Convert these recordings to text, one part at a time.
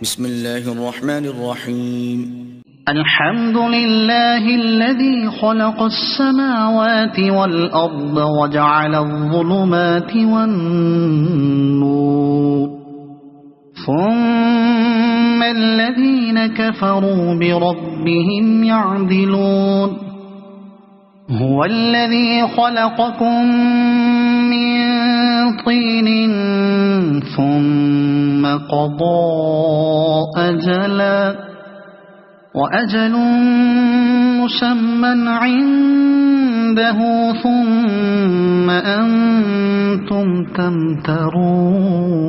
بسم الله الرحمن الرحيم. الحمد لله الذي خلق السماوات والأرض وجعل الظلمات والنور ثم الذين كفروا بربهم يعدلون. هو الذي خلقكم من طين ثم قضى أجلا وأجل مسمى عنده ثم أنتم تمترون.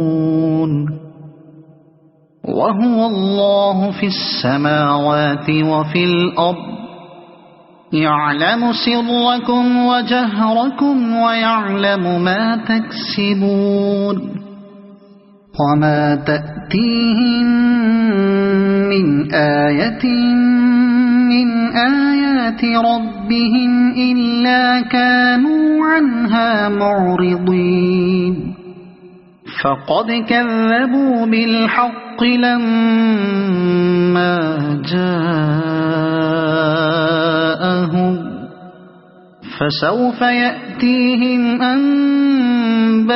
وهو الله في السماوات وفي الأرض يعلم سركم وجهركم ويعلم ما تكسبون. وما تأتيهم من آية من آيات ربهم إلا كانوا عنها معرضين. فقد كذبوا بالحق لما جاءهم فسوف يأتيهم أنباء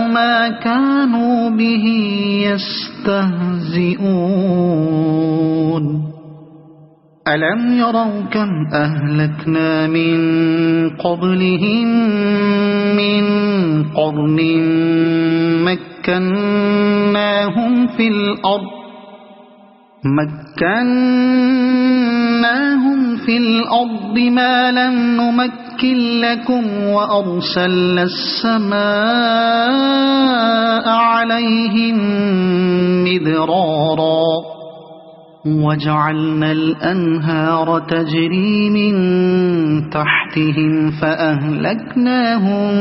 ما كانوا به يستهزئون. ألم يروا كم أهلكنا من قبلهم من قرن مكناهم في الأرض ما لم نمكن لكم وأرسلنا السماء عليهم مدرارا وجعلنا الأنهار تجري من تحتهم فأهلكناهم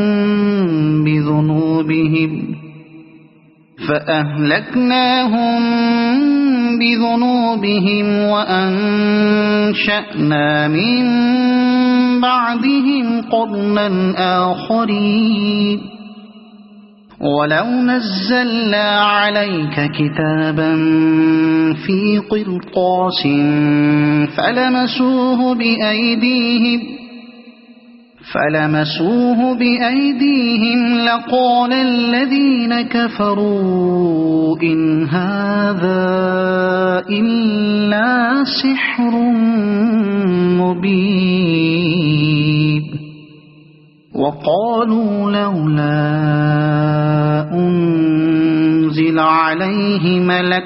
بذنوبهم وأنشأنا من بعدهم قرنا آخرين. ولو نزلنا عليك كتابا في قرطاس فلمسوه بأيديهم لقال الذين كفروا إن هذا إلا سحر مبين. وقالوا لولا أنزل عليه ملك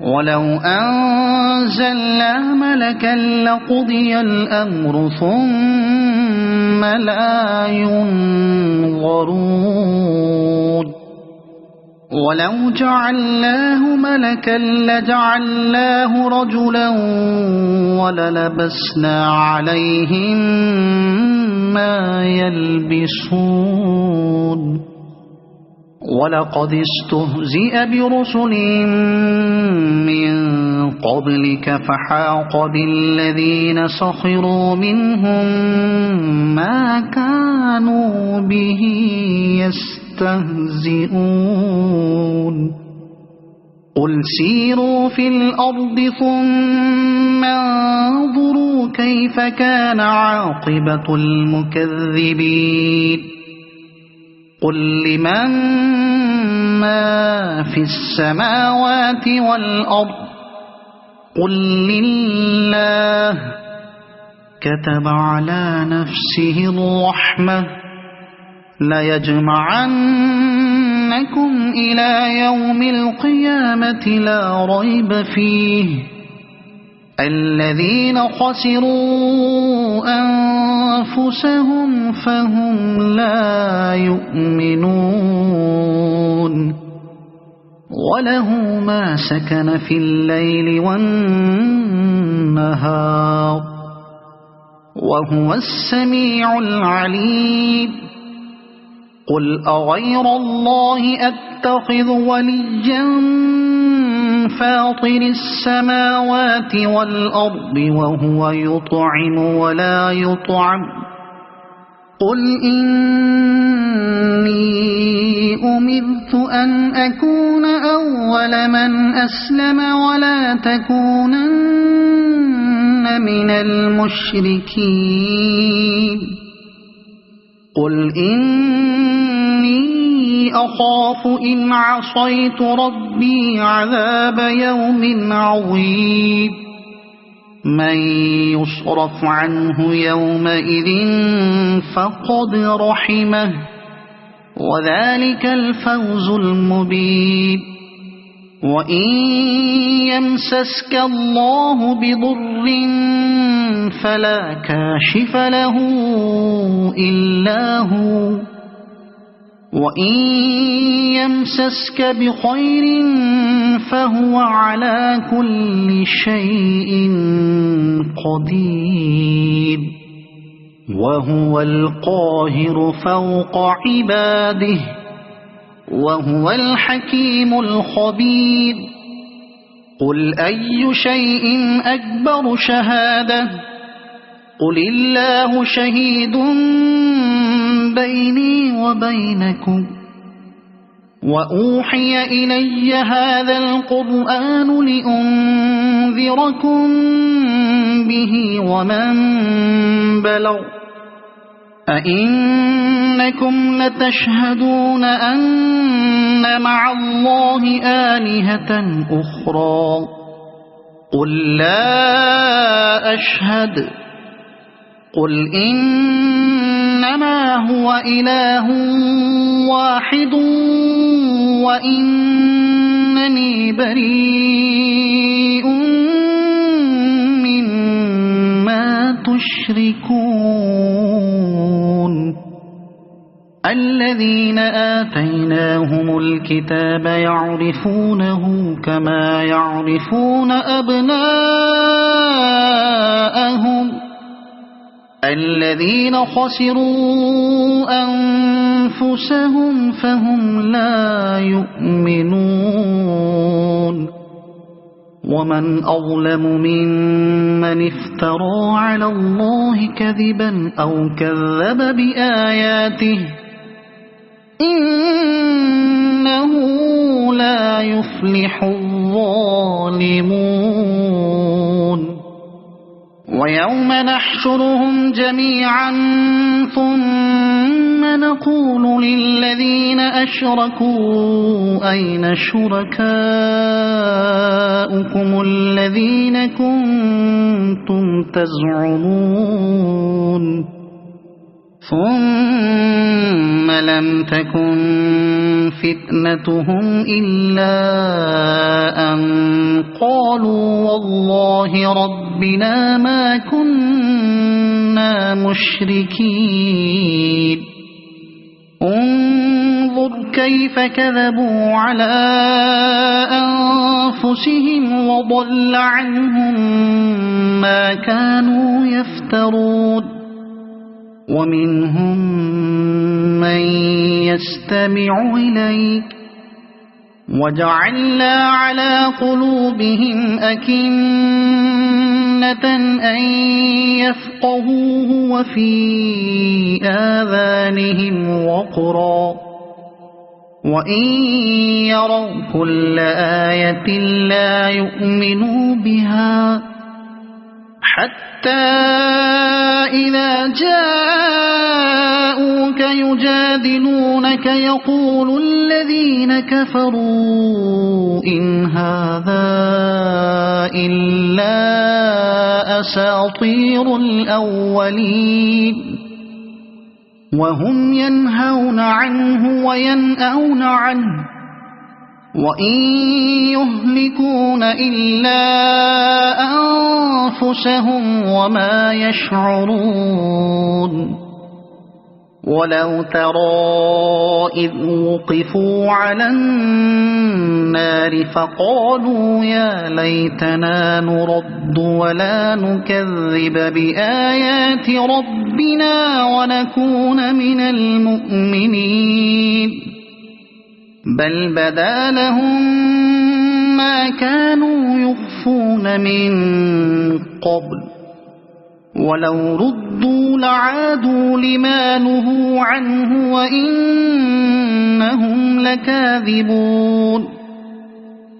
ولو أنزلنا ملكا لقضي الأمر ثم لا ينظرون. ولو جعلناه ملكا لجعلناه رجلا وللبسنا عليهم ما يلبسون. ولقد استهزئ برسل من قبلك فحاق بالذين سخروا منهم ما كانوا به يستهزئون. قل سيروا في الأرض ثم انظروا كيف كان عاقبة المكذبين. قل لمن ما في السماوات والأرض قل لله كتب على نفسه الرحمة ليجمعنكم إلى يوم القيامة لا ريب فيه الذين خسروا أنفسهم فهم لا يؤمنون. وله ما سكن في الليل والنهار وهو السميع العليم. قل أغير الله أتخذ وليا فاطر السماوات والأرض وهو يطعم ولا يطعم قل إني أمرت أن أكون أول من أسلم ولا تكونن من المشركين قل إني أخاف إن عصيت ربي عذاب يوم عظيم من يصرف عنه يومئذ فقد رحمه وذلك الفوز المبين وإن يمسسك الله بضر فلا كاشف له إلا هو وإن يمسسك بخير فهو على كل شيء قدير وهو القاهر فوق عباده وهو الحكيم الخبير قل أي شيء أكبر شهادة قل الله شهيد بيني وبينكم وأوحي إلي هذا القرآن لأنذركم به ومن بلغ أئنكم لتشهدون أن مع الله آلهة أخرى قل لا أشهد قل إنما هو إله واحد وإنني بريء مما تشركون الذين آتيناهم الكتاب يعرفونه كما يعرفون أبناءهم الذين خسروا أنفسهم فهم لا يؤمنون ومن أظلم ممن افترى على الله كذبا أو كذب بآياته إنه لا يفلح الظالمون ويوم نحشرهم جميعا ثم نقول للذين أشركوا أين شركاؤكم الذين كنتم تزعمون ثم لم تكن فتنتهم إلا أن قالوا والله ربنا ما كنا مشركين انظر كيف كذبوا على أنفسهم وضل عنهم ما كانوا يفترون ومنهم من يستمع إليك وجعلنا على قلوبهم أكنة أن يفقهوه وفي آذانهم وقرا وإن يروا كل آية لا يؤمنوا بها حتى إذا جاءوك يجادلونك يقول الذين كفروا إن هذا إلا أساطير الأولين وهم ينهون عنه وينأون عنه وإن يهلكون إلا أنفسهم وما يشعرون ولو ترى إذ وقفوا على النار فقالوا يا ليتنا نرد ولا نكذب بآيات ربنا ونكون من المؤمنين بل بدا لهم ما كانوا يخفون من قبل ولو ردوا لعادوا لما نهوا عنه وإنهم لكاذبون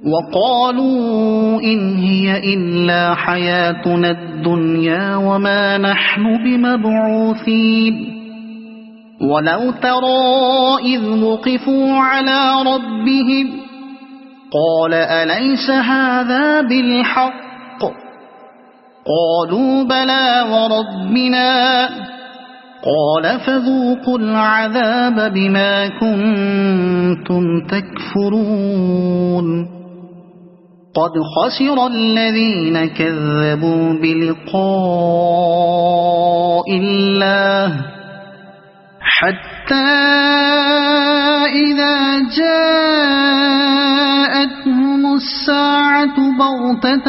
وقالوا إن هي إلا حياتنا الدنيا وما نحن بمبعوثين ولو ترى إذ وقفوا على ربهم قال أليس هذا بالحق قالوا بلى وربنا قال فذوقوا العذاب بما كنتم تكفرون قد خسر الذين كذبوا بلقاء الله حتى إذا جاءتهم الساعة بغتة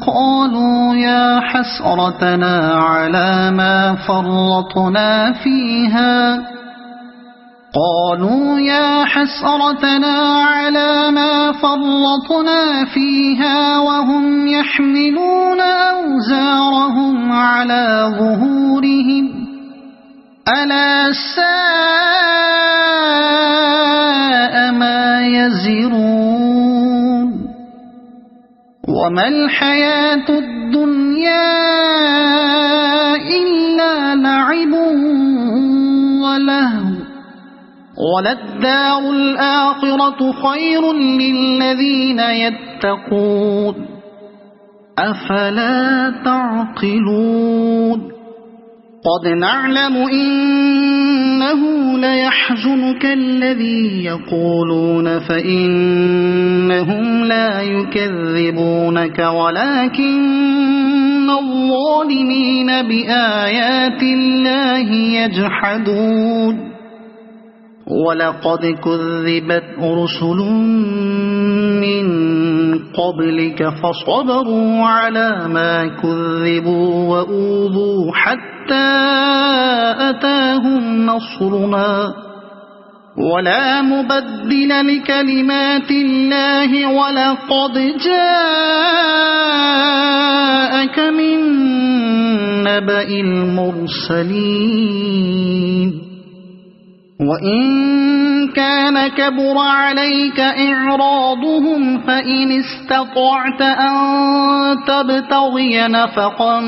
قالوا يا حسرتنا على ما فرطنا فيها وهم يحملون أوزارهم على ظهورهم ألا ساء ما يزرون وما الحياة الدنيا إلا لعب ولهو وللدار الآخرة خير للذين يتقون أفلا تعقلون قد نعلم إنه ليحزنك الذي يقولون فإنهم لا يكذبونك ولكن الظالمين بآيات الله يجحدون ولقد كذبت رسل من قبلك فصبروا على ما كذبوا وأوذوا حتى أتاهم نصرنا ولا مبدل لكلمات الله ولقد جاءك من نبأ المرسلين وإن كان كبر عليك إعراضهم فإن استطعت أن تبتغي نفقا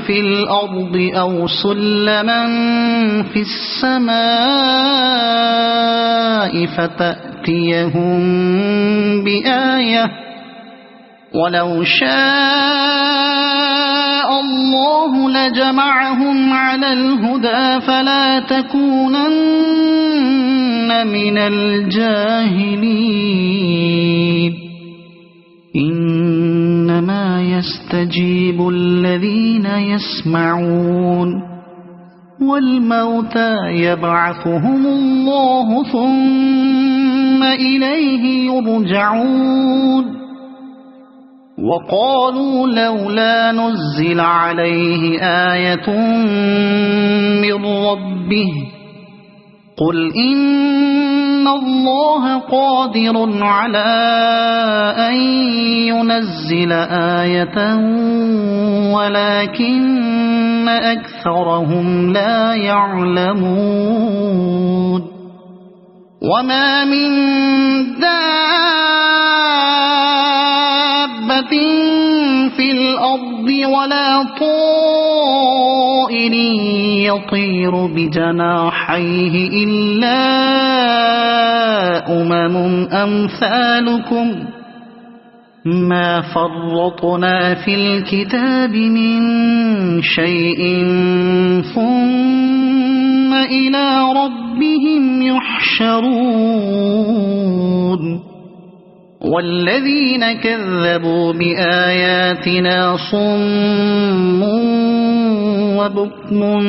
في الأرض أو سلما في السماء فتأتيهم بآية ولو شاء الله لجمعهم على الهدى فلا تكونن من الجاهلين إنما يستجيب الذين يسمعون والموتى يبعثهم الله ثم إليه يرجعون وقالوا لولا نزل عليه آية من ربه قل إن الله قادر على أن ينزل آية ولكن أكثرهم لا يعلمون وما من دابة في الأرض ولا طائر يطير بجناحيه إلا أمثالكم ما فرطنا في الكتاب من شيء ثم إلى ربهم يحشرون والذين كذبوا بآياتنا صم وبكم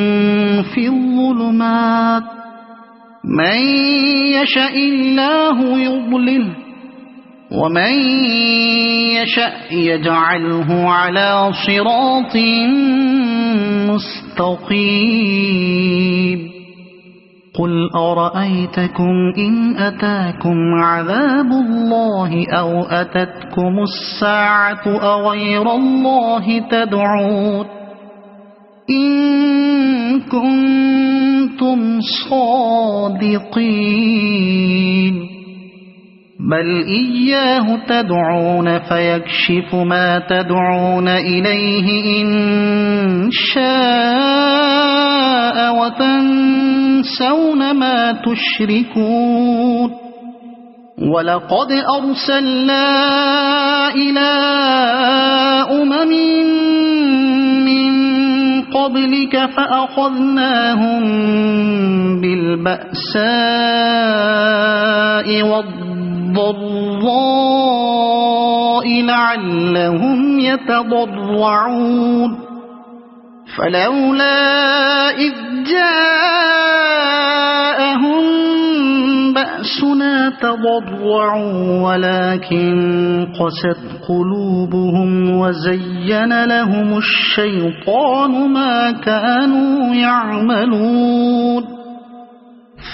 في الظلمات من يشاء الله يضلله ومن يشاء يجعله على صراط مستقيم قل أرأيتكم إن أتاكم عذاب الله أو أتتكم الساعة أغير الله تدعون إن كنتم صادقين بل إياه تدعون فيكشف ما تدعون إليه إن شاء وتنسون ما تشركون ولقد أرسلنا إلى أمم من قبلك فأخذناهم بالبأساء والضراء لعلهم يتضرعون فلولا إذ جاءهم بأسنا تضرعوا ولكن قست قلوبهم وزين لهم الشيطان ما كانوا يعملون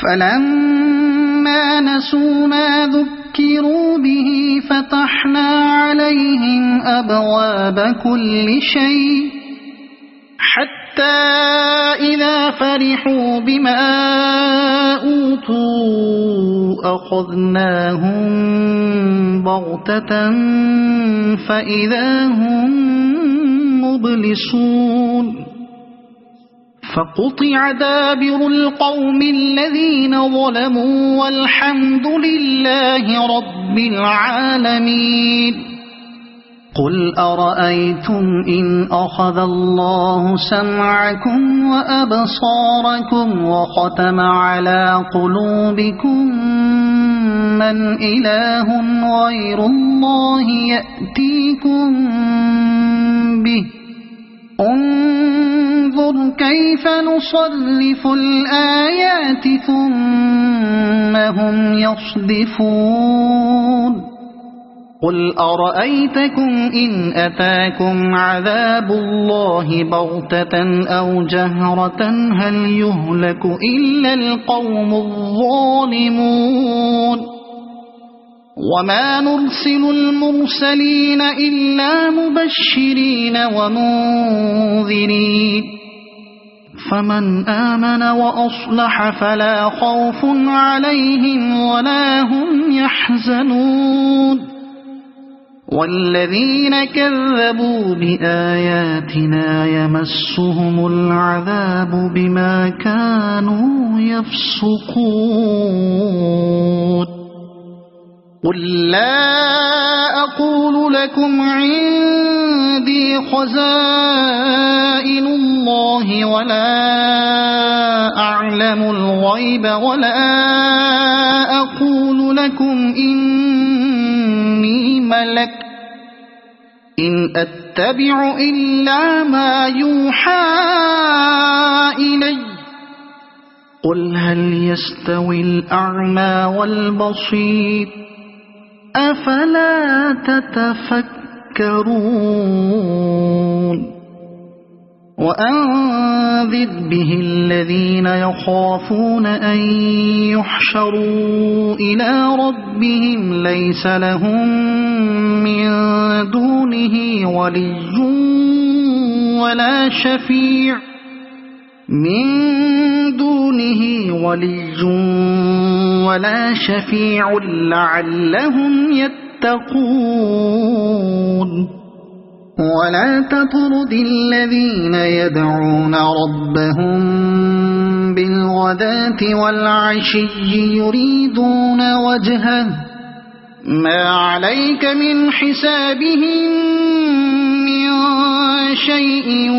فلما نسوا ما ذكروا به فتحنا عليهم أبواب كل شيء حتى إذا فرحوا بما أوتوا أخذناهم بغتة فإذا هم مبلسون فقطع دابر القوم الذين ظلموا والحمد لله رب العالمين قل أرأيتم إن أخذ الله سمعكم وأبصاركم وختم على قلوبكم من إله غير الله يأتيكم به انظر كيف نصرف الآيات ثم هم يصدفون قل أرأيتكم إن أتاكم عذاب الله بغتة أو جهرة هل يهلك إلا القوم الظالمون وما نرسل المرسلين إلا مبشرين ومنذرين فمن آمن وأصلح فلا خوف عليهم ولا هم يحزنون والذين كذبوا بآياتنا يمسهم العذاب بما كانوا يفسقون قل لا أقول لكم عندي خزائن الله ولا أعلم الغيب ولا أقول لكم إني ملك إن أتبع إلا ما يوحى إلي قل هل يستوي الأعمى والبصير أفلا تتفكرون وأنذر به الذين يخافون أن يحشروا إلى ربهم ليس لهم من دونه ولي ولا شفيع لعلهم يتقون ولا تطرد الذين يدعون ربهم بالغداة والعشي يريدون وجهه ما عليك من حسابهم من شيء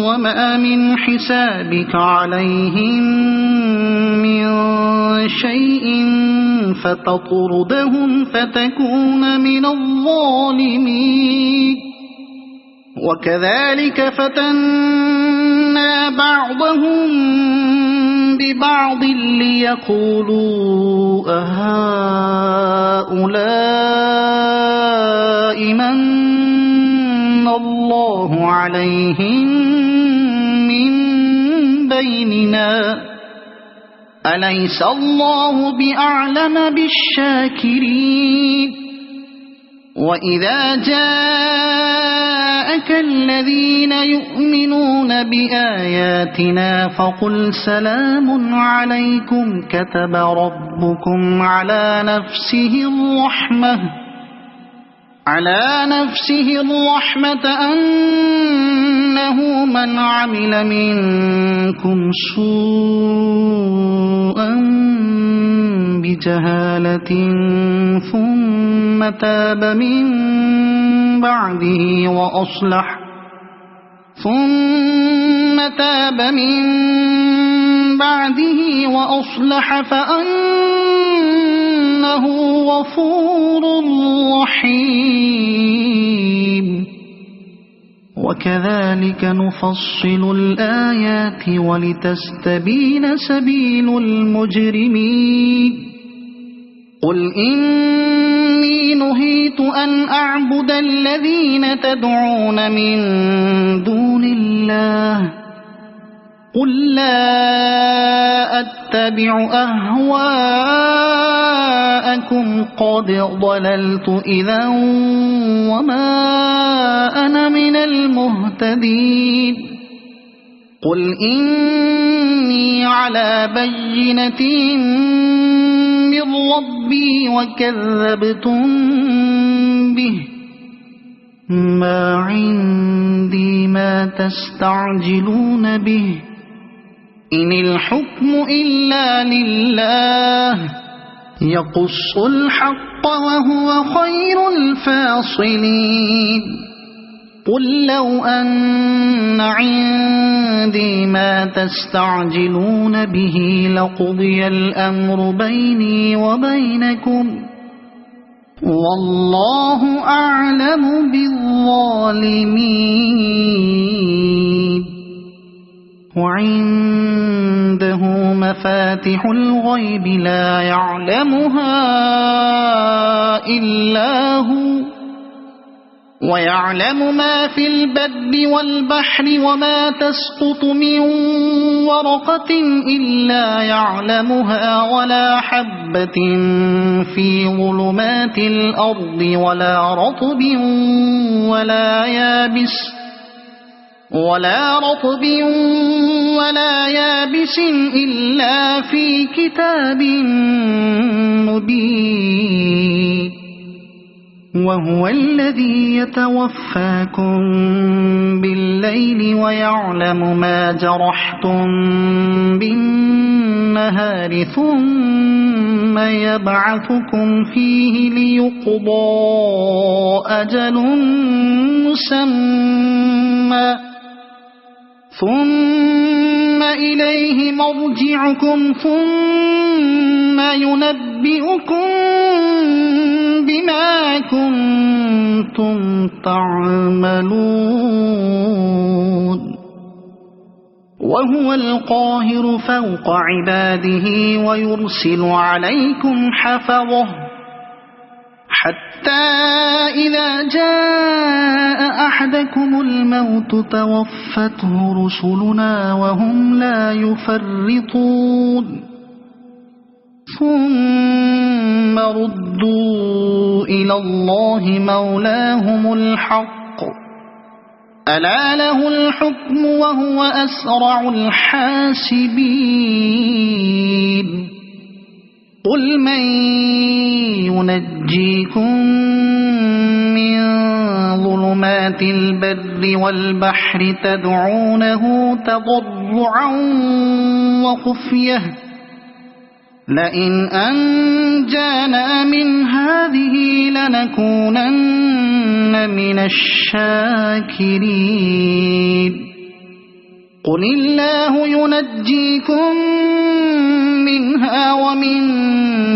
وما من حسابك عليهم من شيء فتطردهم فتكون من الظالمين وكذلك فتنا بعضهم ببعض ليقولوا أهؤلاء من الله عليهم من بيننا أليس الله بأعلم بالشاكرين وإذا جاءك الذين يؤمنون بآياتنا فقل سلام عليكم كتب ربكم على نفسه الرحمة أنه من عمل منكم سوءا بجهالة ثم تاب من بعده وأصلح فأنه غفور رحيم وكذلك نفصل الآيات ولتستبين سبيل المجرمين قل إني نهيت أن أعبد الذين تدعون من دون الله قل لا أتبع أهواءكم قد ضللت إذا وما أنا من المهتدين قل إني على بينة من ربي وكذبتم به ما عندي ما تستعجلون به إن الحكم إلا لله يقص الحق وهو خير الفاصلين قل لو أن عندي ما تستعجلون به لقضي الأمر بيني وبينكم والله أعلم بالظالمين وعنده مفاتح الغيب لا يعلمها إلا هو ويعلم ما في البر والبحر وما تسقط من ورقة إلا يعلمها ولا حبة في ظلمات الأرض ولا رطب ولا يابس إلا في كتاب مبين وهو الذي يتوفاكم بالليل ويعلم ما جرحتم بالنهار ثم يبعثكم فيه ليقضى أجل مسمى ثم إليه مرجعكم ثم ينبئكم بما كنتم تعملون وهو القاهر فوق عباده ويرسل عليكم حفظه حتى إذا جاء أحدكم الموت توفته رسلنا وهم لا يفرطون ثم ردوا إلى الله مولاهم الحق ألا له الحكم وهو أسرع الحاسبين قل من ينجيكم من ظلمات البر والبحر تدعونه تضرعا وخفية لئن أنجانا من هذه لنكونن من الشاكرين قل الله ينجيكم منها ومن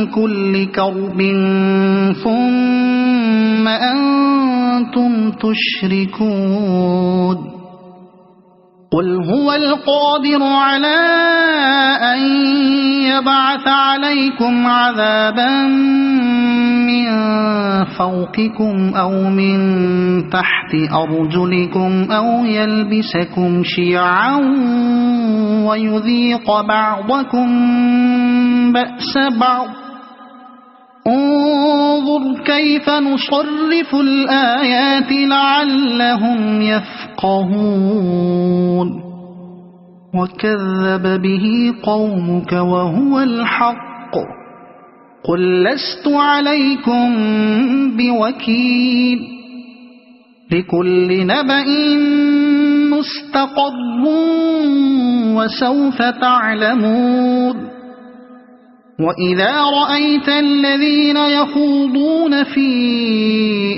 كل كرب ثم أنتم تشركون قل هو القادر على أن يبعث عليكم عذابا من فوقكم أو من تحت أرجلكم أو يلبسكم شيعا ويذيق بعضكم بأس بعض انظر انظر كيف نصرف الآيات لعلهم يفقهون وكذب به قومك وهو الحق قل لست عليكم بوكيل لكل نبأ مستقر وسوف تعلمون وإذا رأيت الذين يخوضون في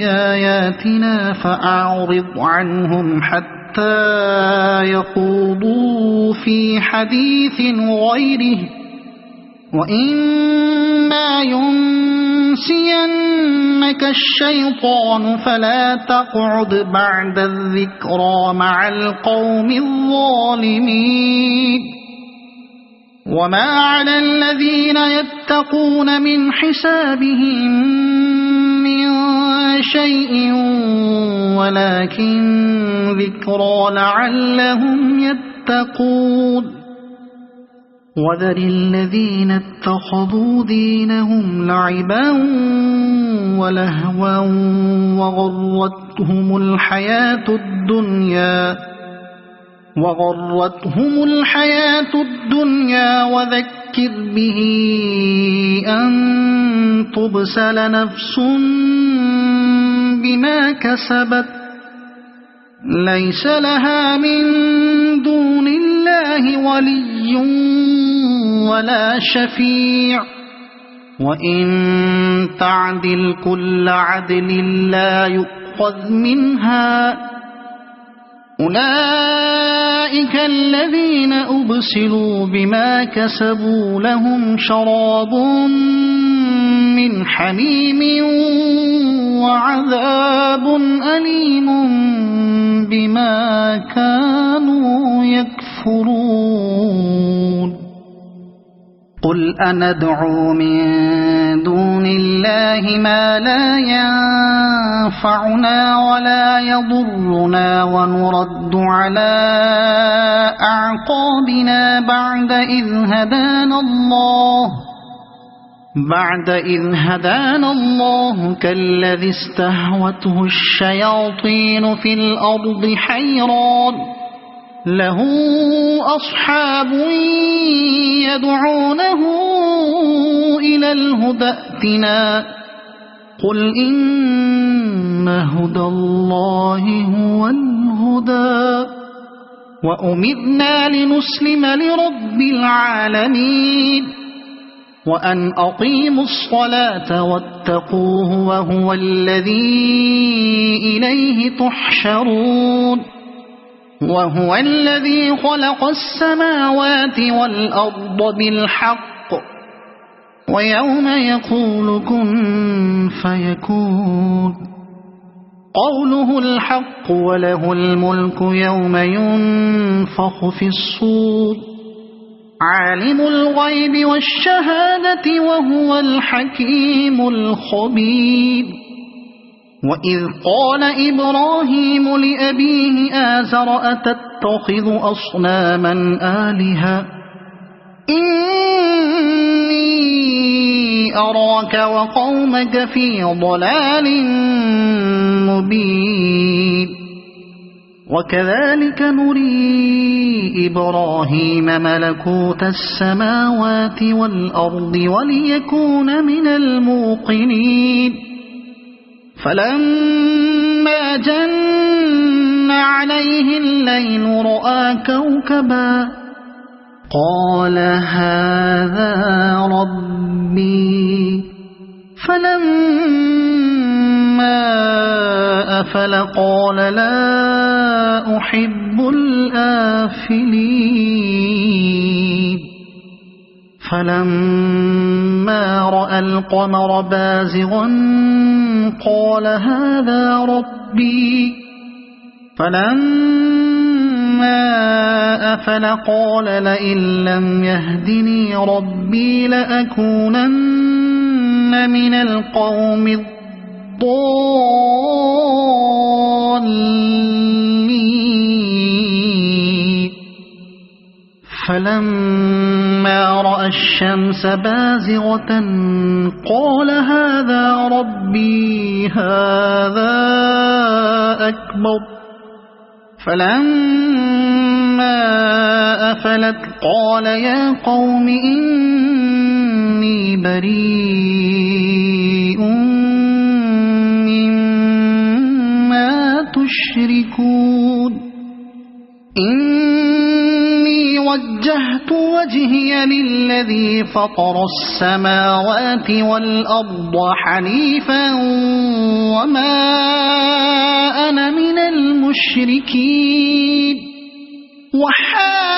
آياتنا فأعرض عنهم حتى يخوضوا في حديث غيره وإما ينسينك الشيطان فلا تقعد بعد الذكرى مع القوم الظالمين وما على الذين يتقون من حسابهم من شيء ولكن ذكرى لعلهم يتقون وذر الذين اتخذوا دينهم لعبا ولهوا وغرتهم الحياة الدنيا وذكر به أن تبسل نفس بما كسبت ليس لها من دون الله ولي ولا شفيع وإن تعدل كل عدل لا يؤخذ منها أولئك الذين أبسلوا بما كسبوا لهم شراب من حميم وعذاب أليم بما كانوا يكفرون قل أندعو من دون الله ما لا ينفعنا ولا يضرنا ونرد على أعقابنا بعد إذ هدانا الله كالذي استهوته الشياطين في الأرض حيران له أصحاب يدعونه إلى الهدى ائتنا قل إن هدى الله هو الهدى وأمرنا لنسلم لرب العالمين وأن أقيموا الصلاة واتقوه وهو الذي إليه تحشرون وهو الذي خلق السماوات والأرض بالحق ويوم يقول كن فيكون قوله الحق وله الملك يوم ينفخ في الصور عالم الغيب والشهادة وهو الحكيم الخبير وإذ قال إبراهيم لأبيه آزر أتتخذ أصناما آلهة إني أراك وقومك في ضلال مبين وكذلك نري إبراهيم ملكوت السماوات والأرض وليكون من الموقنين فلما جن عليه الليل رأى كوكبا قال هذا ربي فلما أفل قال لا أحب الآفلين فلما رأى القمر بازغا قال هذا ربي فلما أفل قال لئن لم يهدني ربي لأكونن من القوم الضالين فلما فلما رأى الشمس بازغة قال هذا ربي هذا أكبر فلما أفلت قال يا قوم إني بريء مما تشركون إني وجهت وجهي للذي فطر السماوات والأرض حنيفا وما أنا من المشركين وحاجه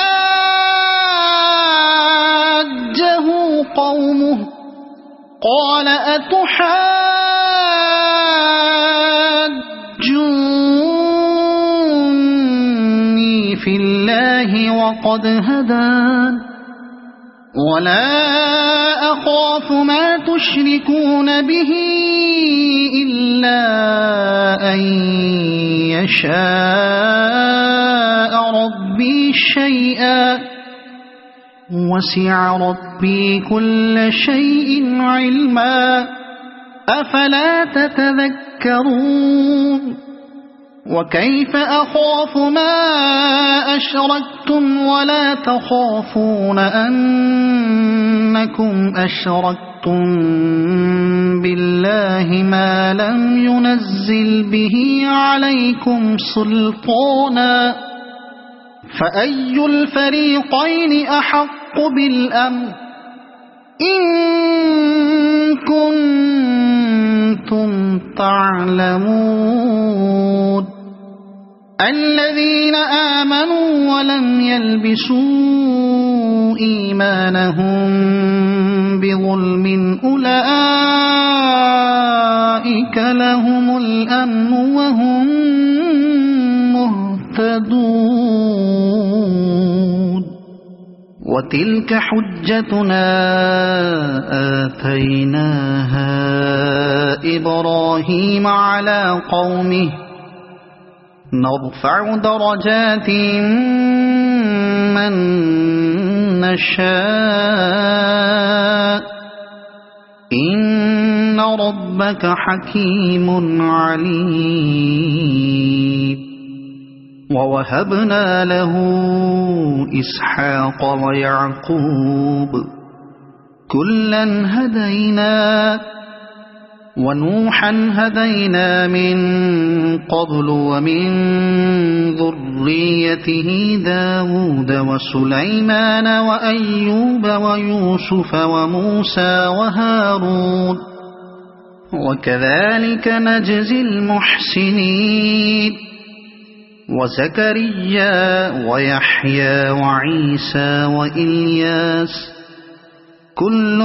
قومه قال أتحاجوني في الله وقد هدان ولا أخاف ما تشركون به إلا أن يشاء ربي شيئا وسع ربي كل شيء علما أفلا تتذكرون وكيف أخاف ما أشركتم ولا تخافون أنكم أشركتم بالله ما لم ينزل به عليكم سلطانا فأي الفريقين أحق بالأمن إن كنتم تعلمون الذين آمنوا ولم يلبسوا إيمانهم بظلم أولئك لهم الأمن وهم مهتدون وتلك حجتنا آتيناها إبراهيم على قومه نرفع درجات من نشاء إن ربك حكيم عليم ووهبنا له إسحاق ويعقوب كلا هدينا ونوحا هدينا من قبل ومن ذريته داود وسليمان وأيوب ويوسف وموسى وهارون وكذلك نجزي المحسنين وزكريا ويحيى وعيسى وإلياس كل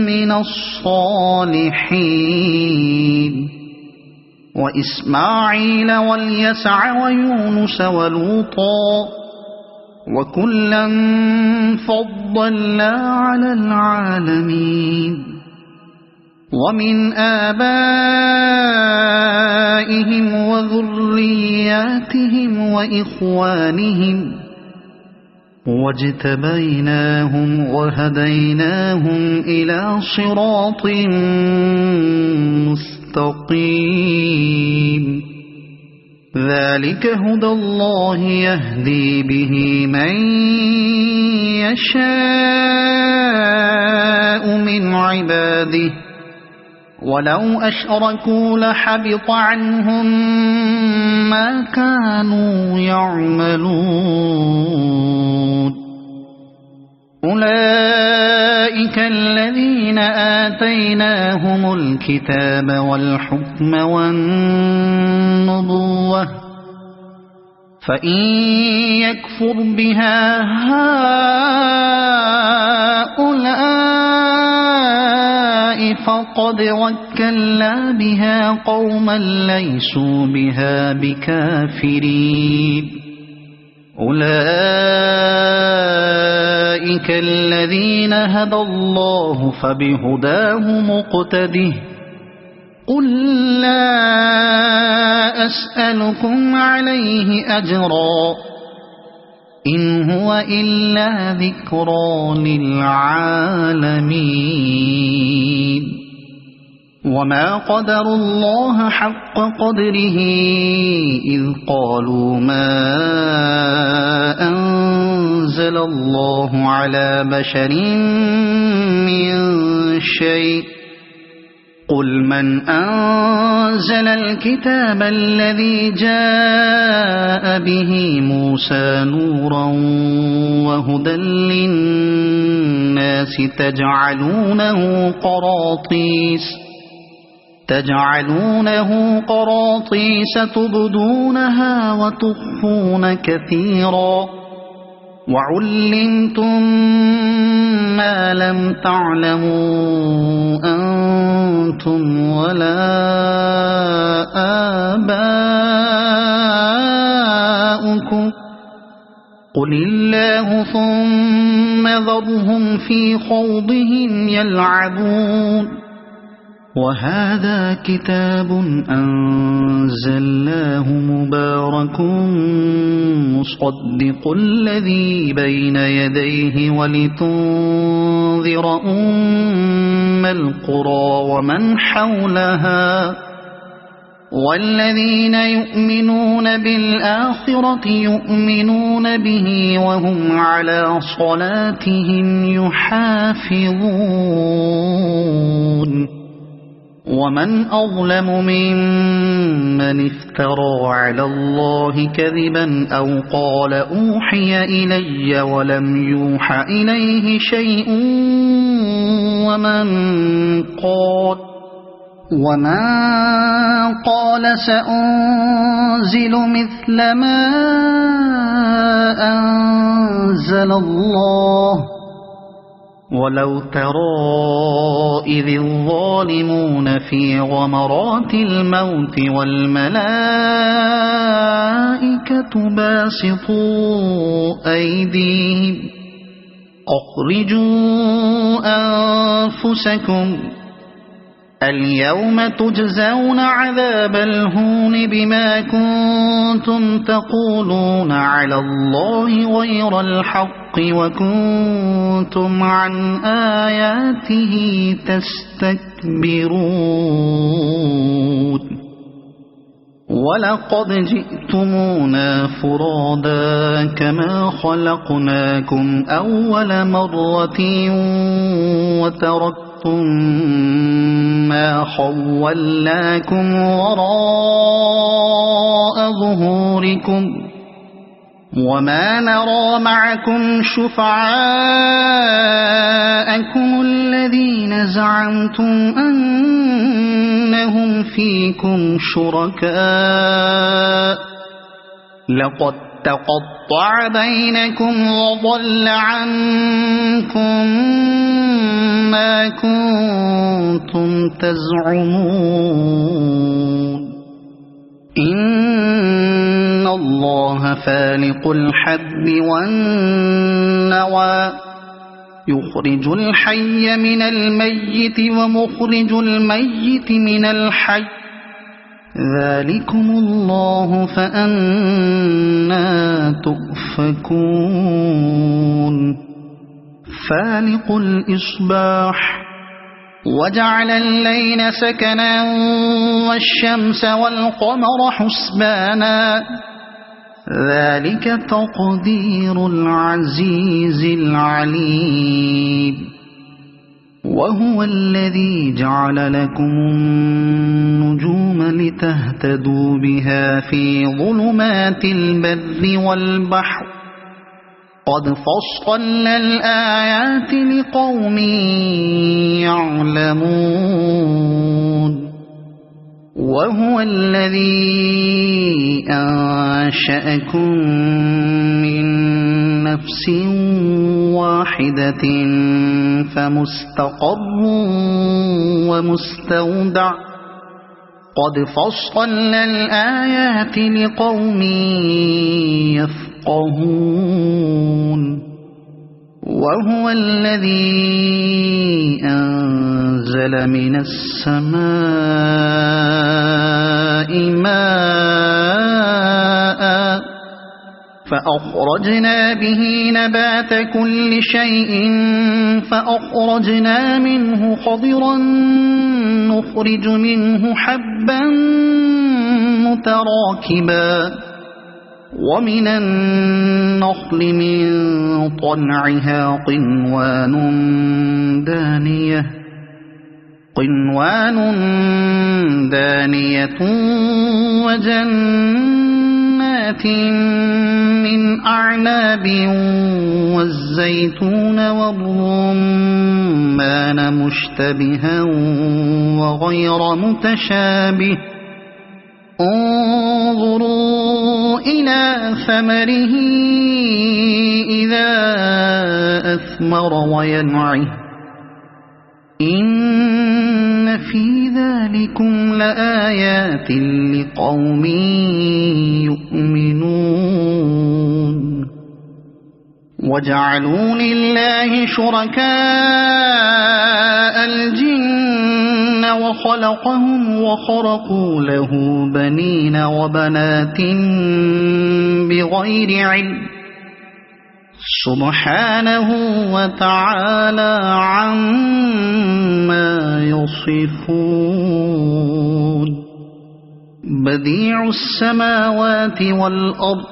من الصالحين وإسماعيل واليسع ويونس ولوطا وكلا فضلنا على العالمين ومن آبائهم وذرياتهم وإخوانهم واجتبيناهم وهديناهم إلى صراط مستقيم ذلك هدى الله يهدي به من يشاء من عباده ولو أشركوا لحبط عنهم ما كانوا يعملون أولئك الذين آتيناهم الكتاب والحكم والنبوة فإن يكفر بها هؤلاء فقد وكلنا بها قوما ليسوا بها بكافرين أولئك الذين هدى الله فبهداه مقتده قل لا أسألكم عليه أجرا إن هو إلا ذكرى للعالمين وما قدروا الله حق قدره إذ قالوا ما أنزل الله على بشر من شيء قل من أنزل الكتاب الذي جاء به موسى نورا وهدى للناس تجعلونه قراطيس تبدونها وتخفون كثيرا وعلمتم ما لم تعلموا أنتم ولا آباؤكم قل الله ثم ذرهم في خوضهم يلعبون وهذا كتاب أنزلناه مبارك مصدق الذي بين يديه ولتنذر أم القرى ومن حولها والذين يؤمنون بالآخرة يؤمنون به وهم على صلاتهم يحافظون ومن أظلم ممن افترى على الله كذبا أو قال أوحي إلي ولم يوح إليه شيء ومن قال سأنزل مثل ما أنزل الله ولو ترى إذ الظالمون في غمرات الموت والملائكة باسطوا أيديهم أخرجوا أنفسكم اليوم تجزون عذاب الهون بما كنتم تقولون على الله غير الحق وكنتم عن آياته تستكبرون ولقد جئتمونا فرادا كما خلقناكم أول مرة وتركتم ما خولناكم وراء ظهوركم وما نرى معكم شفعاءكم الذين زعمتم أنهم فيكم شركاء لقد تقطع بينكم وضل عنكم ما كنتم تزعمون إن الله فالق الحب والنوى يخرج الحي من الميت ومخرج الميت من الحي ذلكم الله فأنى تؤفكون فالق الإصباح وجعل الليل سكنا والشمس والقمر حسبانا ذلك تقدير العزيز العليم وهو الذي جعل لكم النجوم لتهتدوا بها في ظلمات البر والبحر قد فصلنا الآيات لقوم يعلمون وهو الذي أنشأكم من نفس واحدة فمستقر ومستودع قد فصلنا الآيات لقوم يفقهون وهو الذي أنزل من السماء ماء فأخرجنا به نبات كل شيء فأخرجنا منه خضرا نخرج منه حبا متراكبا ومن النخل من طلعها قنوان دانية وجنات من أعناب والزيتون والرمان مشتبها وغير متشابه انظروا إلى ثمره إذا أثمر وينعه إن في ذلكم لآيات لقوم يؤمنون وجعلوا لله شركاء الجن وخلقهم وخرقوا له بنين وبنات بغير علم سبحانه وتعالى عما يصفون بديع السماوات والأرض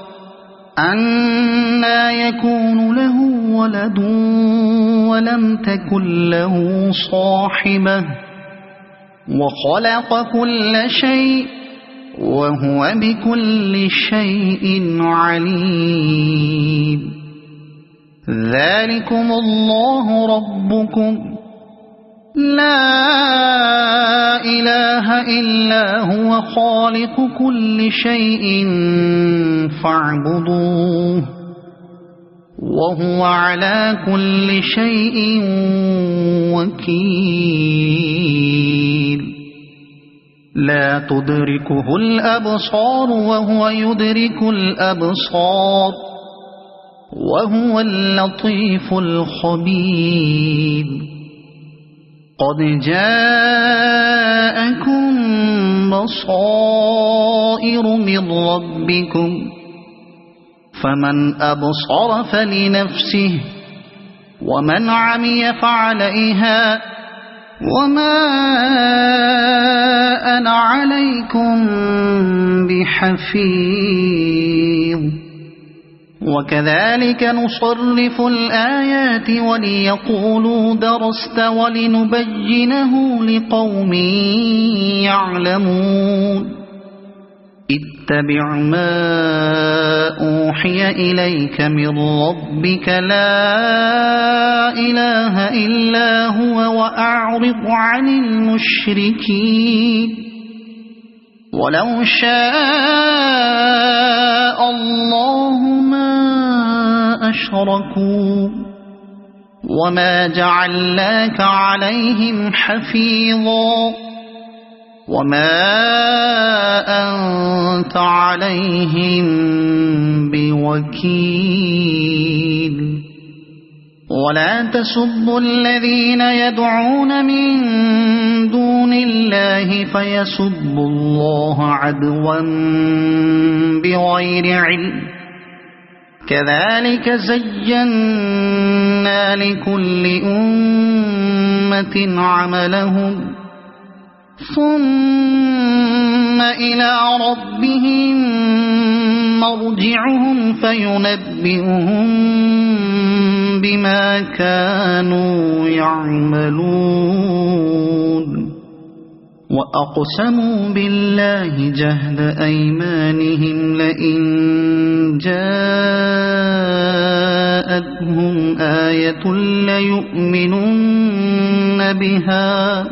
أنى يكون له ولد ولم تكن له صاحبة وخلق كل شيء وهو بكل شيء عليم ذلكم الله ربكم لا إله إلا هو خالق كل شيء فاعبدوه وهو على كل شيء وكيل لا تدركه الأبصار وهو يدرك الأبصار وهو اللطيف الخبير قد جاءكم بصائر من ربكم فمن أبصر فلنفسه ومن عمي فعليها وما أنا عليكم بحفيظ وكذلك نصرف الآيات وليقولوا درست ولنبينه لقوم يعلمون اتبع ما أوحي إليك من ربك لا إله إلا هو وأعرض عن المشركين ولو شاء الله ما أشركوا وما جعلناك عليهم حفيظا وما أنت عليهم بوكيل ولا تسبوا الذين يدعون من دون الله فيسبوا الله عدوا بغير علم كذلك زينا لكل أمة عملهم ثم إلى ربهم مرجعهم فينبئهم بما كانوا يعملون وأقسموا بالله جهد أيمانهم لئن جاءتهم آية ليؤمنن بها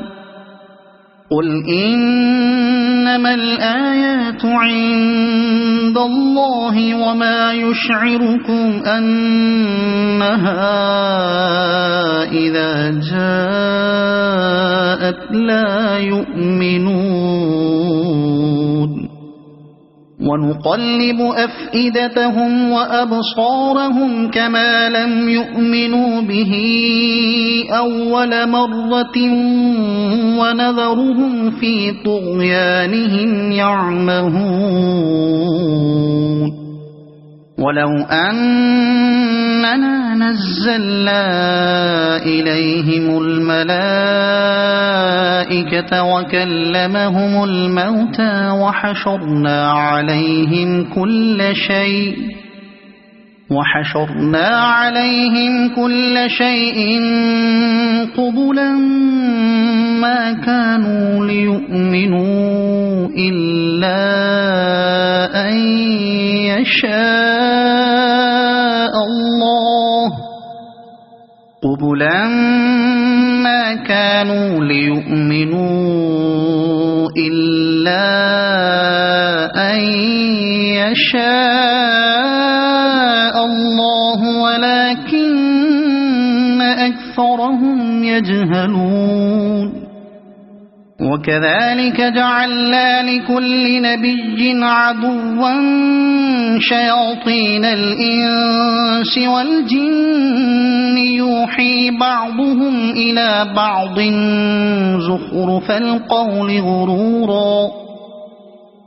قل إنما الآيات عند الله وما يشعركم أنها إذا جاءت لا يؤمنون ونقلب أفئدتهم وأبصارهم كما لم يؤمنوا به أول مرة ونذرهم في طغيانهم يعمهون ولو أننا نزلنا إليهم الملائكة وكلمهم الموتى وحشرنا عليهم كل شيء قبلا ما كانوا ليؤمنوا إلا أن يشاء الله ولكن أكثرهم يجهلون وكذلك جعلنا لكل نبي عدوا شياطين الإنس والجن يوحي بعضهم إلى بعض زخرف القول غرورا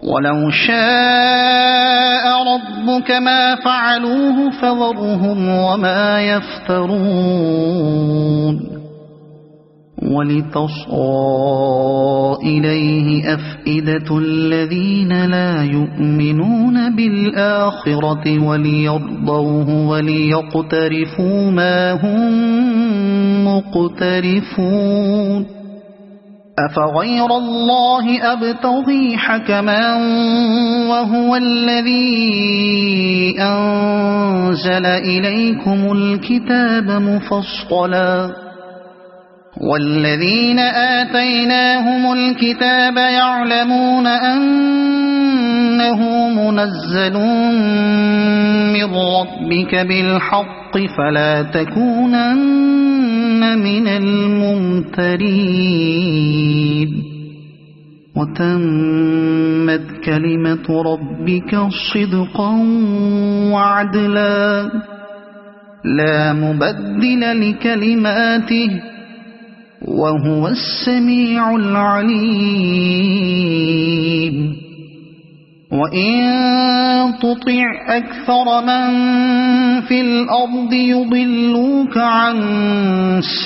ولو شاء ربك ما فعلوه فذرهم وما يفترون ولتصغى إليه أفئدة الذين لا يؤمنون بالآخرة وليرضوه وليقترفوا ما هم مقترفون أفغير الله أبتغي حكما وهو الذي أنزل إليكم الكتاب مفصلا والذين آتيناهم الكتاب يعلمون أنه منزل من ربك بالحق فلا تكونن من الممترين وتمت كلمة ربك صدقا وعدلا لا مبدل لكلماته وهو السميع العليم وإن تطع أكثر من في الأرض يضلوك عن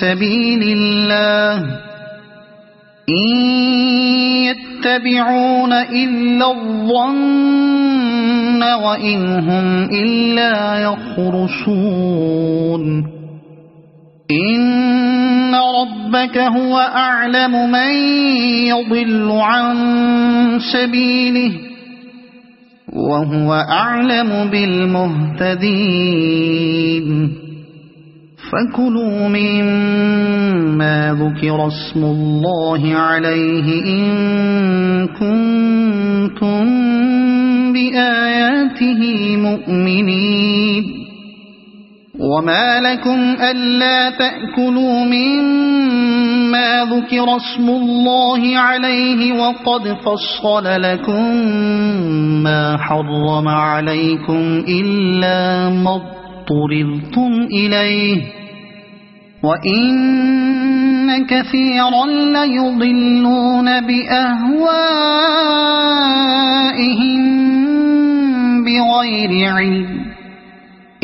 سبيل الله إن يتبعون إلا الظن وإن هم إلا يخرصون إن ربك هو أعلم من يضل عن سبيله وهو أعلم بالمهتدين فكلوا مما ذكر اسم الله عليه إن كنتم بآياته مؤمنين وما لكم ألا تأكلوا مما ذكر اسم الله عليه وقد فصل لكم ما حرم عليكم إلا ما اضطررتم إليه وإن كثيرا ليضلون بأهوائهم بغير علم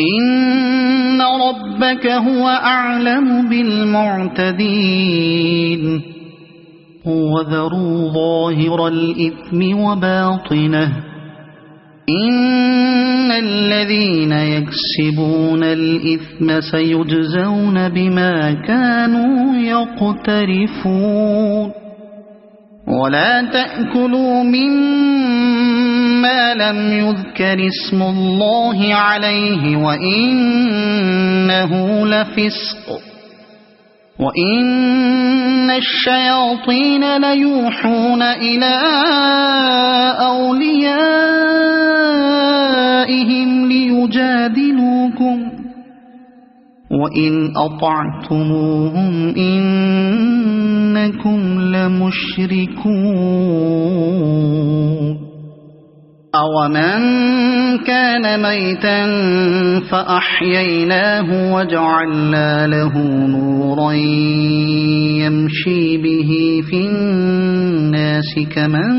إن ربك هو أعلم بالمعتدين وذروا ظاهر الإثم وباطنه إن الذين يكسبون الإثم سيجزون بما كانوا يقترفون ولا تأكلوا مما لم يذكر اسم الله عليه وإنه لفسق وإن الشياطين ليوحون إلى أوليائهم ليجادلوكم وإن أطعتموهم إنكم لمشركون أومن كان ميتا فأحييناه وجعلنا له نورا يمشي به في الناس كمن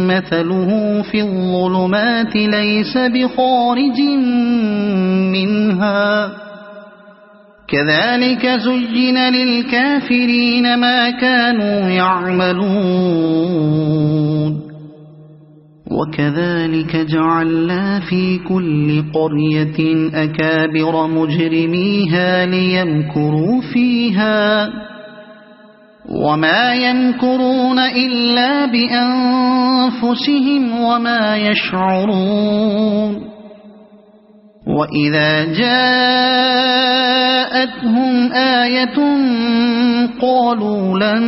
مثله في الظلمات ليس بخارج منها كذلك زين للكافرين ما كانوا يعملون وكذلك جعلنا في كل قرية أكابر مجرميها ليمكروا فيها وما يمكرون إلا بأنفسهم وما يشعرون وإذا جاءتهم آية قالوا لن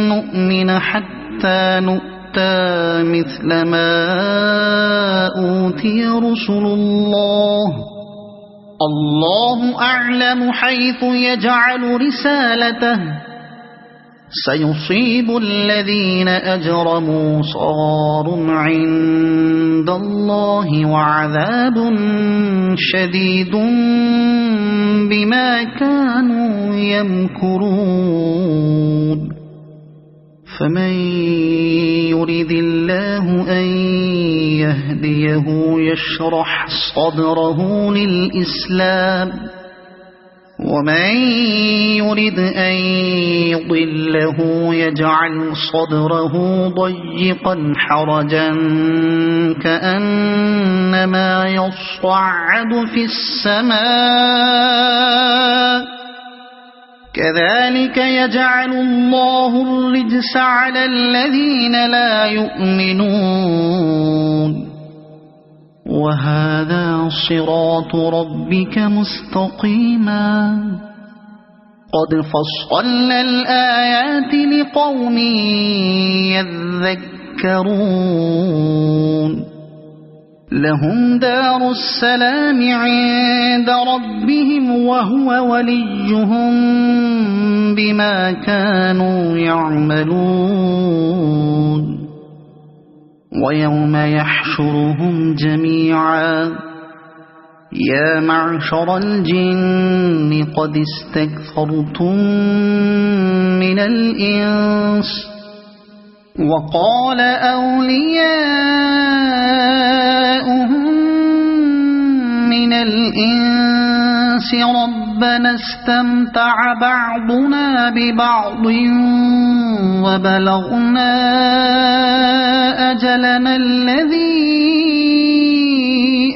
نؤمن حتى نؤتى مثل ما أوتي رسل الله أعلم حيث يجعل رسالته سيصيب الذين أجرموا صغار عند الله وعذاب شديد بما كانوا يمكرون فمن يرد الله أن يهديه يشرح صدره للإسلام ومن يرد أن يضله يجعل صدره ضيقا حرجا كأنما يصعد في السماء كذلك يجعل الله الرجس على الذين لا يؤمنون وهذا صراط ربك مستقيما قد فصلنا الآيات لقوم يذكرون لهم دار السلام عند ربهم وهو وليهم بما كانوا يعملون ويوم يحشرهم جميعا يا معشر الجن قد استكثرتم من الإنس وقال أولياؤهم من الإنس ربنا استمتع بعضنا ببعض وبلغنا أجلنا الذي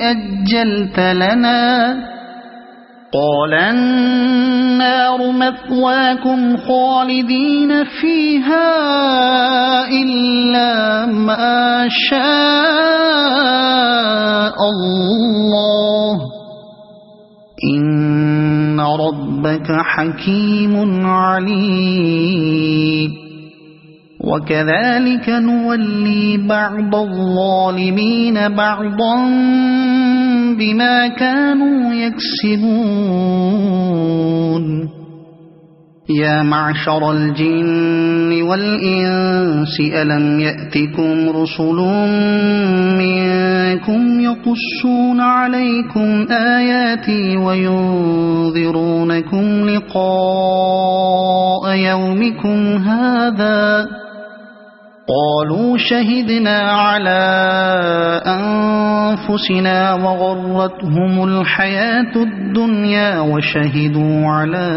أجلت لنا قال النار مثواكم خالدين فيها إلا ما شاء الله إن ربك حكيم عليم وكذلك نولي بعض الظالمين بعضا بما كانوا يكسبون يا معشر الجن والإنس ألم يأتكم رسل منكم يقصون عليكم آياتي وينذرونكم لقاء يومكم هذا قالوا شهدنا على أنفسنا وغرتهم الحياة الدنيا وشهدوا على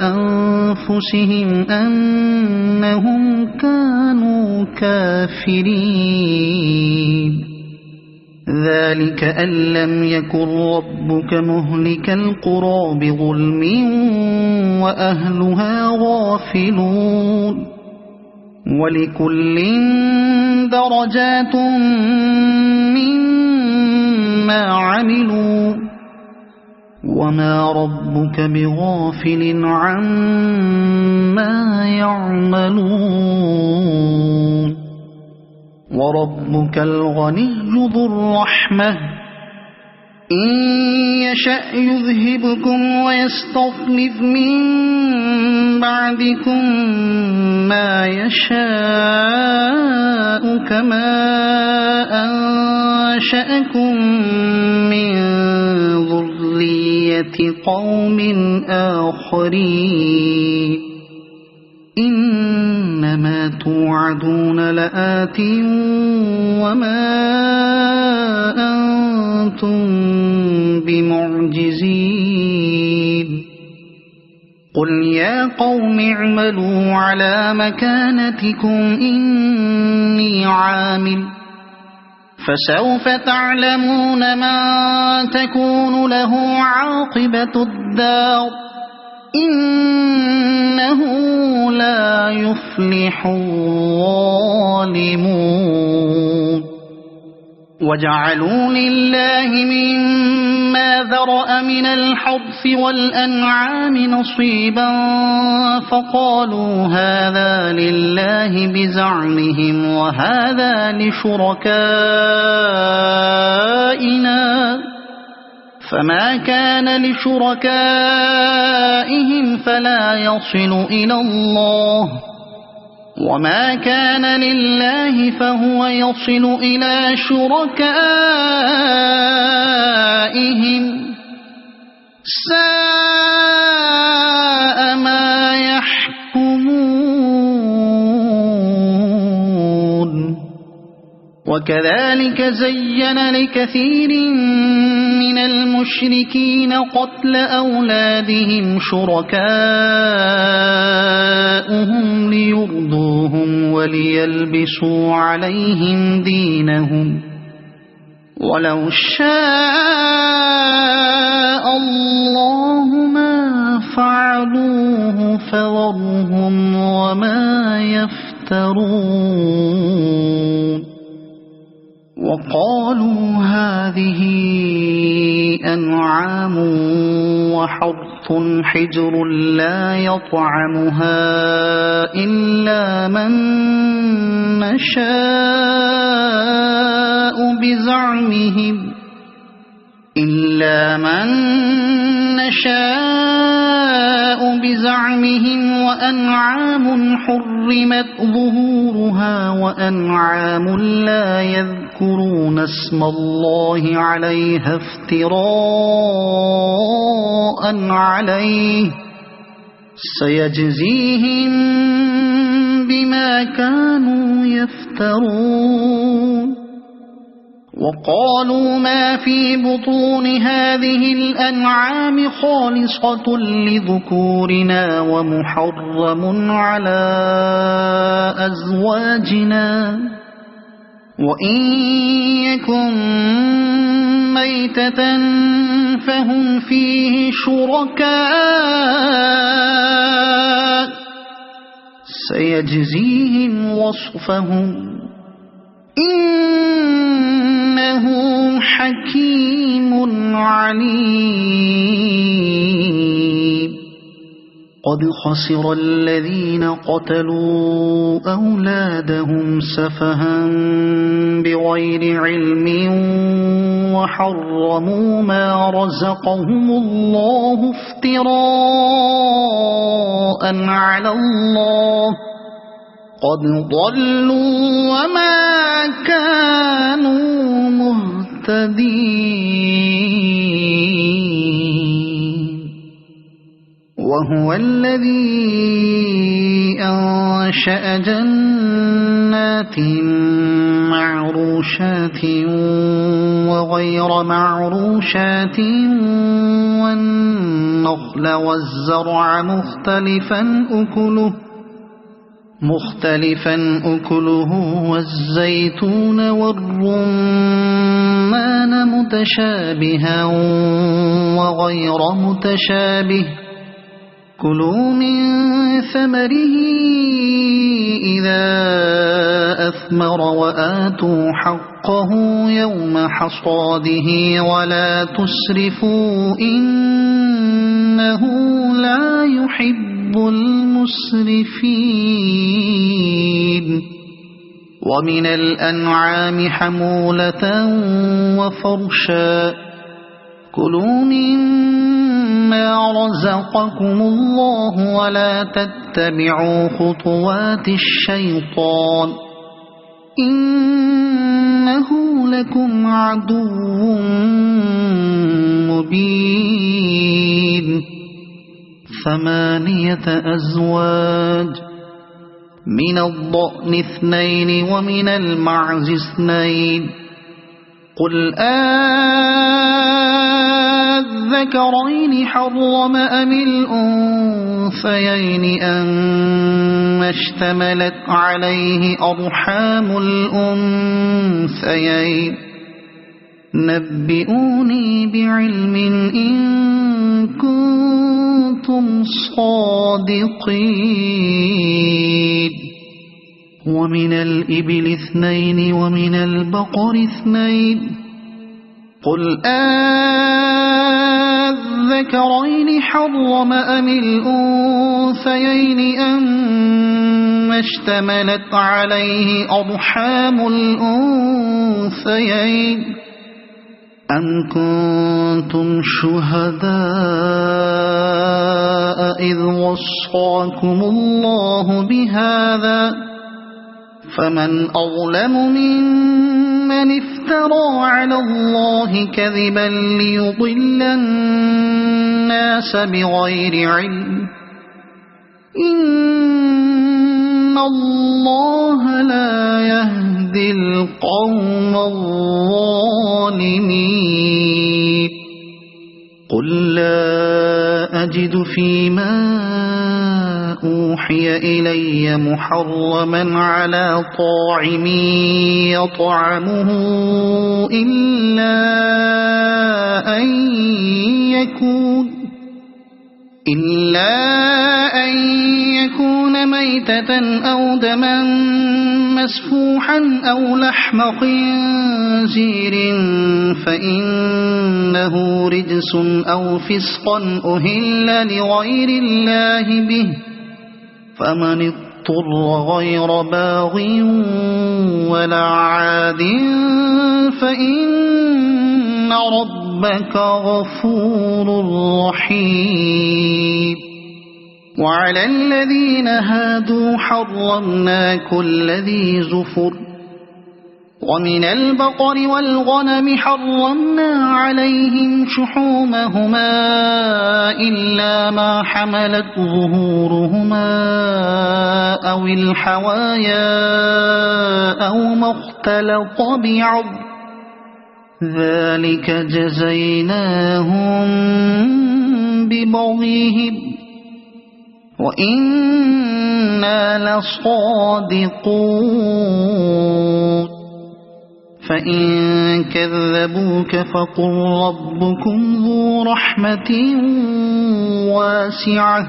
أنفسهم أنهم كانوا كافرين ذلك أن لم يكن ربك مهلك القرى بظلم وأهلها غافلون ولكل درجات مما عملوا وما ربك بغافل عما يعملون وربك الغني ذو الرحمة إن يشأ يذهبكم ويستخلف من بعدكم ما يشاء كما أنشأكم من ذرية قوم آخرين إنما توعدون لآت وما أنتم بمعجزين قل يا قوم اعملوا على مكانتكم إني عامل فسوف تعلمون من تكون له عاقبة الدار إنه لا يفلح الظالمون وجعلوا لله مما ذرأ من الحرث والأنعام نصيبا فقالوا هذا لله بزعمهم وهذا لشركائنا فما كان لشركائهم فلا يصل إلى الله وما كان لله فهو يصل إلى شركائهم ساء ما يحكمون وكذلك زين لكثير من المشركين قتل أولادهم شركاؤهم ليرضوهم وليلبسوا عليهم دينهم ولو شاء الله ما فعلوه فذرهم وما يفترون وقالوا هذه أنعام وحرث حجر لا يطعمها إلا من نشاء بزعمهم وأنعام حرمت ظهورها وأنعام لا يذكرون اسم الله عليها افتراء عليه سيجزيهم بما كانوا يفترون وقالوا ما في بطون هذه الأنعام خالصة لذكورنا ومحرم على أزواجنا وإن يكن ميتة فهم فيه شركاء سيجزيهم وصفهم إنه حكيم عليم قد خسر الذين قتلوا أولادهم سفها بغير علم وحرموا ما رزقهم الله افتراء على الله قد ضلوا وما كانوا مهتدين وهو الذي أنشأ جنات معروشات وغير معروشات والنخل والزرع مختلفا أكله والزيتون والرمان متشابها وغير متشابه كلوا من ثمره إذا أثمر وآتوا حقه يوم حصاده ولا تسرفوا إنه لا يحب المسرفين ومن الأنعام حمولة وفرشا كلوا مما رزقكم الله ولا تتبعوا خطوات الشيطان إنه لكم عدو مبين 8 أزواج من الضأن 2 ومن المعز 2 قل الذكرين حرم أم الأنثيين أما اشتملت عليه أرحام الأنثيين نبئوني بعلم إن كنتم صادقين ومن الإبل 2 ومن البقر 2 قل الذكرين حرم أم الأنثيين أما اشتملت عليه أرحام الأنثيين أم كنتم شهداء إذ وصاكم الله بهذا فمن أظلم ممن افترى على الله كذبا ليضل الناس بغير علم إن الله لا يهدي القوم الظالمين قل لا أجد فيما أوحي إلي محرما على طاعم يطعمه إلا أن يكون ميتة أو دما مسفوحا أو لحم خنزير فإنه رجس أو فسقا أهل لغير الله به فمن اضطر غير باغ ولا عاد فإن ربك غفور رحيم وعلى الذين هادوا حرمنا كل ذي زفر ومن البقر والغنم حرمنا عليهم شحومهما إلا ما حملت ظهورهما أو الحوايا أو ما اختلط بعض ذلك جزيناهم ببغيهم وإنا لصادقون فإن كذبوك فقل ربكم ذو رحمة واسعة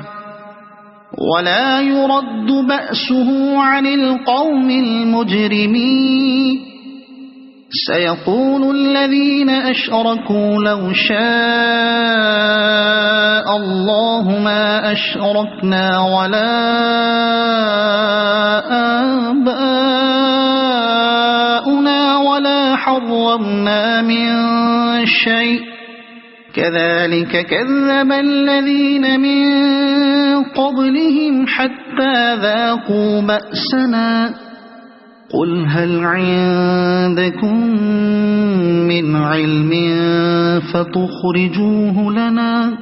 ولا يرد بأسه عن القوم المجرمين سيقول الذين أشركوا لو شاء الله ما أشركنا ولا آباؤنا ولا حرمنا من شيء كذلك كذب الذين من قبلهم حتى ذاقوا بأسنا قل هل عندكم من علم فتخرجوه لنا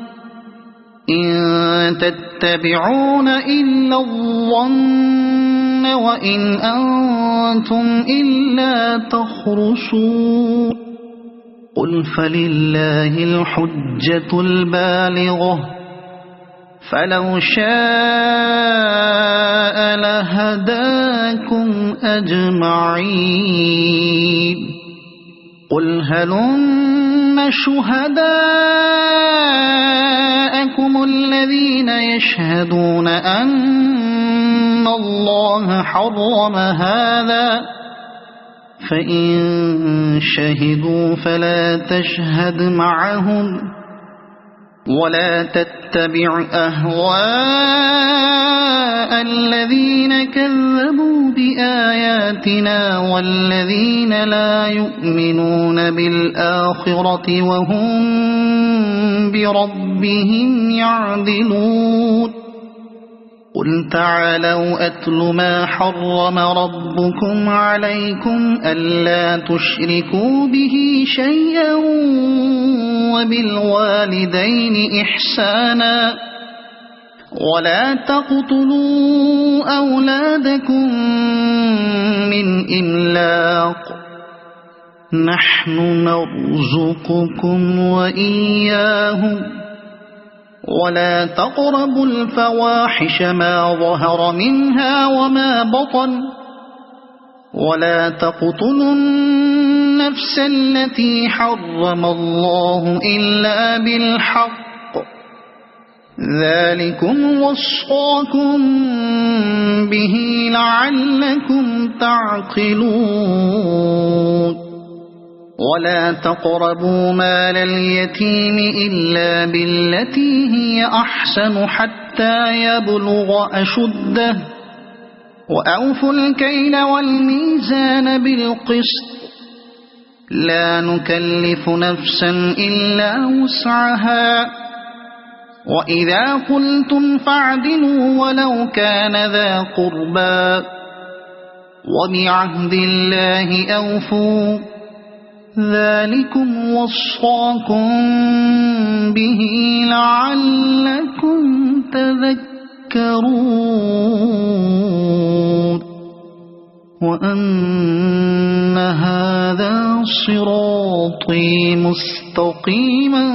إن تتبعون إلا الظن وإن أنتم إلا تخرصون قل فلله الحجة البالغة فلو شاء لهداكم أجمعين قل هلم شهداءكم الذين يشهدون أن الله حرم هذا فإن شهدوا فلا تشهد معهم ولا تتبع أهواء الذين كذبوا بآياتنا والذين لا يؤمنون بالآخرة وهم بربهم يعدلون قل تعالوا أتل ما حرم ربكم عليكم ألا تشركوا به شيئا وبالوالدين إحسانا ولا تقتلوا أولادكم من إملاق نحن نرزقكم وإياهم ولا تقربوا الفواحش ما ظهر منها وما بطن ولا تقتلوا النفس التي حرم الله إلا بالحق ذلكم وصاكم به لعلكم تعقلون ولا تقربوا مال اليتيم إلا بالتي هي أحسن حتى يبلغ أشده وأوفوا الكيل والميزان بالقسط لا نكلف نفسا إلا وسعها وإذا قلتم فاعدلوا ولو كان ذا قربى وبعهد الله أوفوا ذلكم وصاكم به لعلكم تذكرون وأن هذا صراطي مستقيما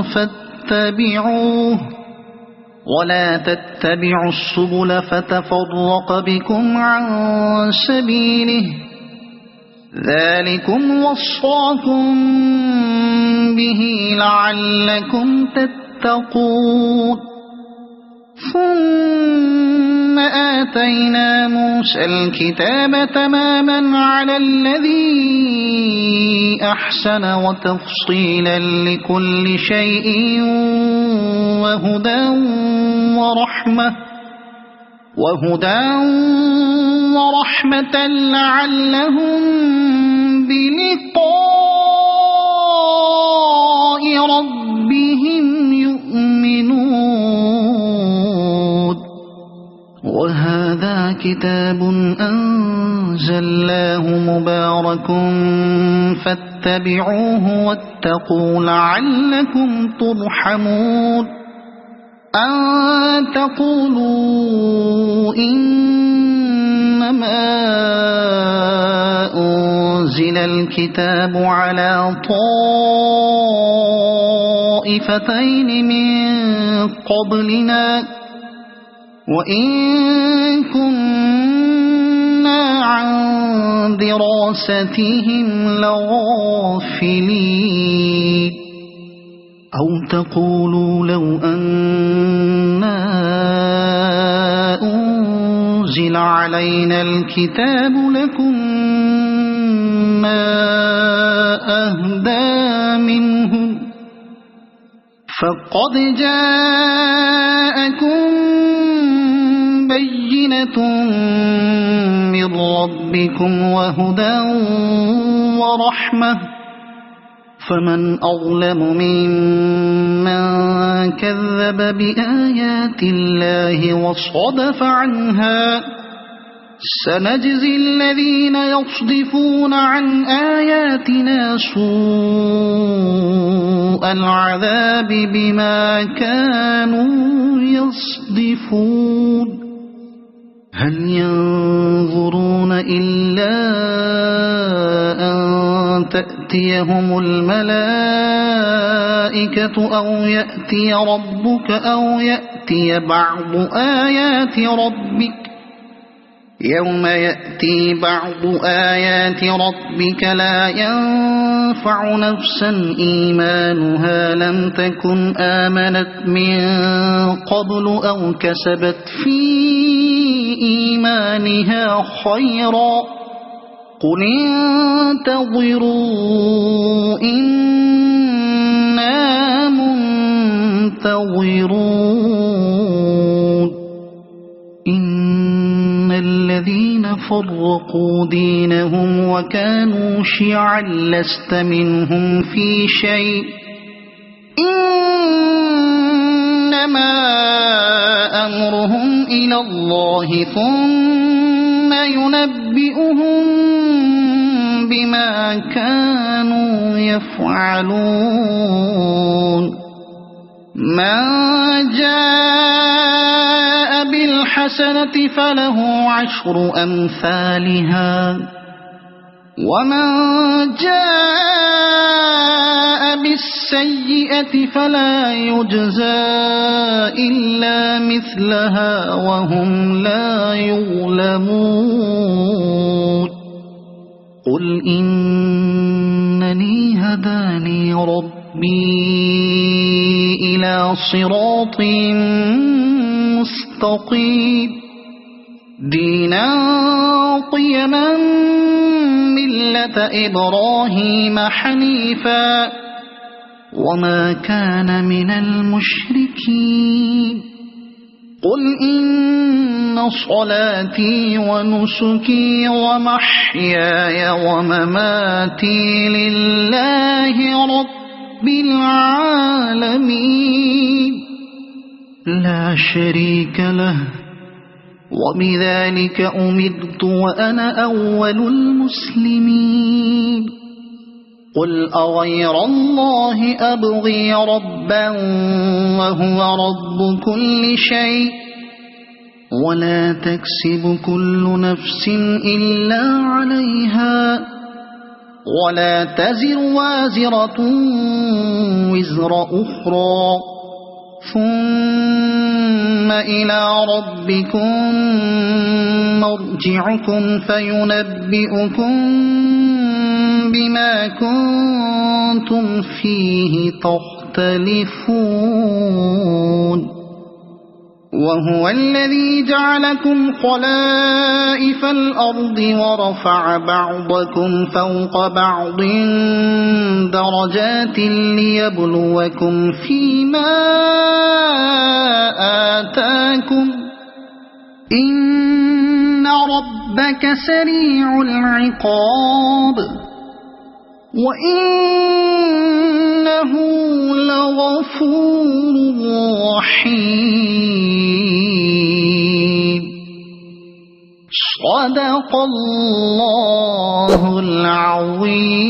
فاتبعوه ولا تتبعوا السبل فتفرق بكم عن سبيله ذلكم وصاكم به لعلكم تتقون ثم آتينا موسى الكتاب تماما على الذي أحسن وتفصيلا لكل شيء وهدى ورحمة لعلهم بلقاء ربهم يؤمنون وهذا كتاب أنزلناه مبارك فاتبعوه واتقوا لعلكم ترحمون أن تقولوا إنما أنزل الكتاب على طائفتين من قبلنا وإن كنا عن دراستهم لغافلين أو تقولوا لو أنا أنزل علينا الكتاب لكنا أهدى منهم فقد جاءكم بينة من ربكم وهدى ورحمة فمن أظلم ممن كذب بآيات الله وصدف عنها سنجزي الذين يصدفون عن آياتنا سوء العذاب بما كانوا يصدفون هل ينظرون إلا أن تأتيهم الملائكة أو يأتي ربك أو يأتي بعض آيات ربك يوم يأتي بعض آيات ربك لا ينفع نفسا إيمانها لم تكن آمنت من قبل أو كسبت في إيمانها خيرا قل انتظروا إنا منتظرون إن الذين فرقوا دينهم وكانوا شيعا لست منهم في شيء إنما أمرهم إلى الله ثم ينبئهم بما كانوا يفعلون من جاء بالحسنة فله 10 أمثالها ومن جاء بالسيئة فلا يجزى إلا مثلها وهم لا يظلمون قل إنني هداني ربي إلى صراط مستقيم دينا قيما ملة إبراهيم حنيفا وما كان من المشركين قل إن صلاتي ونسكي ومحياي ومماتي لله رب العالمين لا شريك له وبذلك أمرت وأنا أول المسلمين قل أغير الله أبغي ربا وهو رب كل شيء ولا تكسب كل نفس إلا عليها ولا تزر وازرة وزر أخرى ثم إلى ربكم مرجعكم فينبئكم بما كنتم فيه تختلفون وهو الذي جعلكم خلائف الأرض ورفع بعضكم فوق بعض درجات ليبلوكم فيما آتاكم إن ربك سريع العقاب وإنه لغفور رحيم صدق الله العظيم.